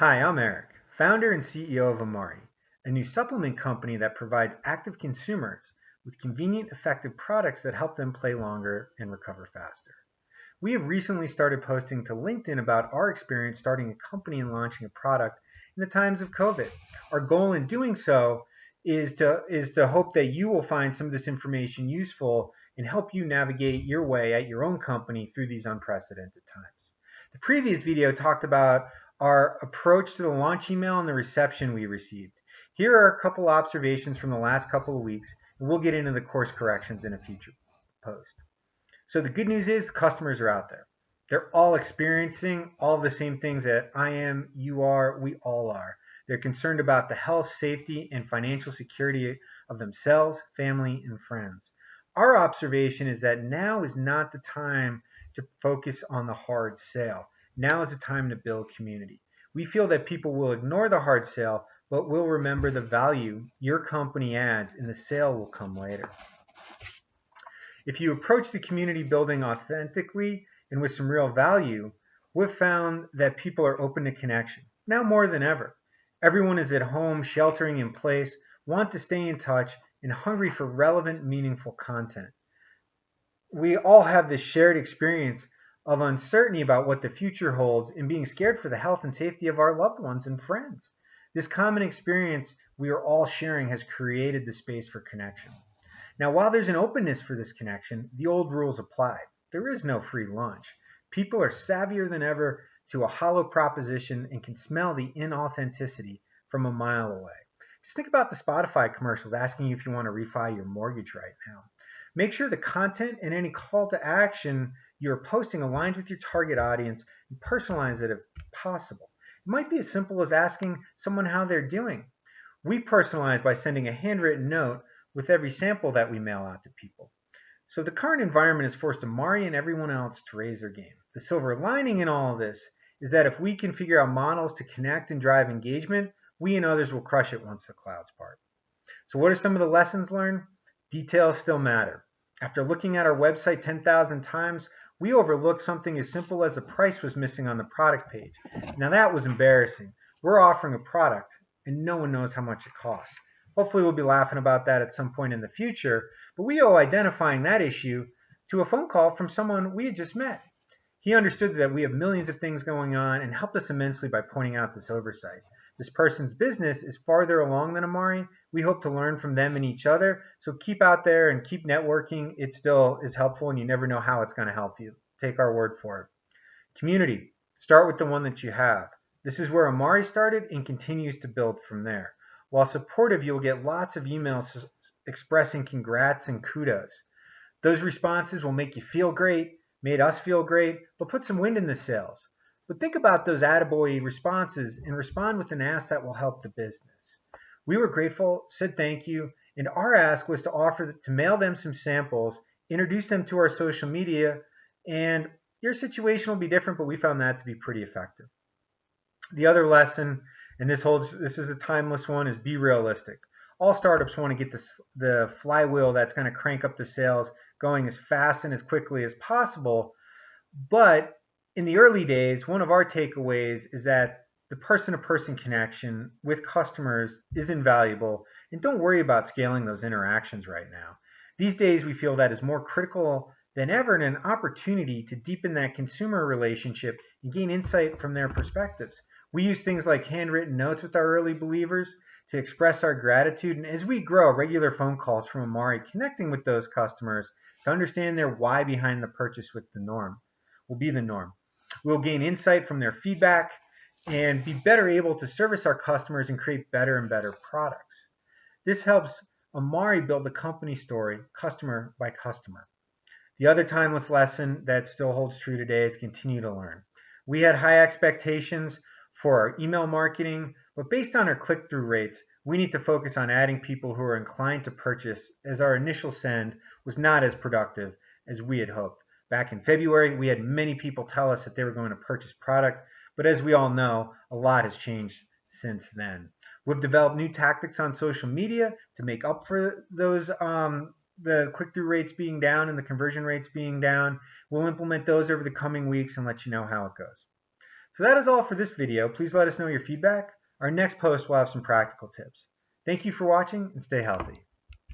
Hi, I'm Eric, founder and CEO of Amari, a new supplement company that provides active consumers with convenient, effective products that help them play longer and recover faster. We have recently started posting to LinkedIn about our experience starting a company and launching a product in the times of COVID. Our goal in doing so is to hope that you will find some of this information useful and help you navigate your way at your own company through these unprecedented times. The previous video talked about our approach to the launch email and the reception we received. Here are a couple observations from the last couple of weeks, and we'll get into the course corrections in a future post. So the good news is customers are out there. They're all experiencing all the same things that I am, you are, we all are. They're concerned about the health, safety, and financial security of themselves, family, and friends. Our observation is that now is not the time to focus on the hard sale. Now is the time to build community. We feel that people will ignore the hard sale, but will remember the value your company adds, and the sale will come later. If you approach the community building authentically and with some real value, we've found that people are open to connection, now more than ever. Everyone is at home, sheltering in place, want to stay in touch, and hungry for relevant, meaningful content. We all have this shared experience of uncertainty about what the future holds and being scared for the health and safety of our loved ones and friends. This common experience we are all sharing has created the space for connection. Now, while there's an openness for this connection, the old rules apply. There is no free lunch. People are savvier than ever to a hollow proposition and can smell the inauthenticity from a mile away. Just think about the Spotify commercials asking you if you want to refi your mortgage right now. Make sure the content and any call to action you're posting aligns with your target audience and personalize it if possible. It might be as simple as asking someone how they're doing. We personalize by sending a handwritten note with every sample that we mail out to people. So the current environment has forced Amari and everyone else to raise their game. The silver lining in all of this is that if we can figure out models to connect and drive engagement, we and others will crush it once the clouds part. So what are some of the lessons learned? Details still matter. After looking at our website 10,000 times, we overlooked something as simple as the price was missing on the product page. Now that was embarrassing. We're offering a product and no one knows how much it costs. Hopefully we'll be laughing about that at some point in the future, but we owe identifying that issue to a phone call from someone we had just met. He understood that we have millions of things going on and helped us immensely by pointing out this oversight. This person's business is farther along than Amari. We hope to learn from them and each other, so keep out there and keep networking. It still is helpful and you never know how it's going to help you. Take our word for it. Community. Start with the one that you have. This is where Amari started and continues to build from there. While supportive, you'll get lots of emails expressing congrats and kudos. Those responses will make you feel great, made us feel great, but put some wind in the sails. But think about those attaboy responses and respond with an ask that will help the business. We were grateful, said thank you, and our ask was to offer to mail them some samples, introduce them to our social media, and your situation will be different, but we found that to be pretty effective. The other lesson, and this is a timeless one, is be realistic. All startups want to get the flywheel that's going to crank up the sales going as fast and as quickly as possible. But in the early days, one of our takeaways is that the person-to-person connection with customers is invaluable, and don't worry about scaling those interactions right now. These days, we feel that is more critical than ever and an opportunity to deepen that consumer relationship and gain insight from their perspectives. We use things like handwritten notes with our early believers to express our gratitude, and as we grow, regular phone calls from Amari connecting with those customers to understand their why behind the purchase will be the norm. We'll gain insight from their feedback and be better able to service our customers and create better and better products. This helps Amari build the company story customer by customer. The other timeless lesson that still holds true today is continue to learn. We had high expectations for our email marketing, but based on our click-through rates, we need to focus on adding people who are inclined to purchase, as our initial send was not as productive as we had hoped. Back in February, we had many people tell us that they were going to purchase product, but as we all know, a lot has changed since then. We've developed new tactics on social media to make up for those the click-through rates being down and the conversion rates being down. We'll implement those over the coming weeks and let you know how it goes. So that is all for this video. Please let us know your feedback. Our next post will have some practical tips. Thank you for watching and stay healthy.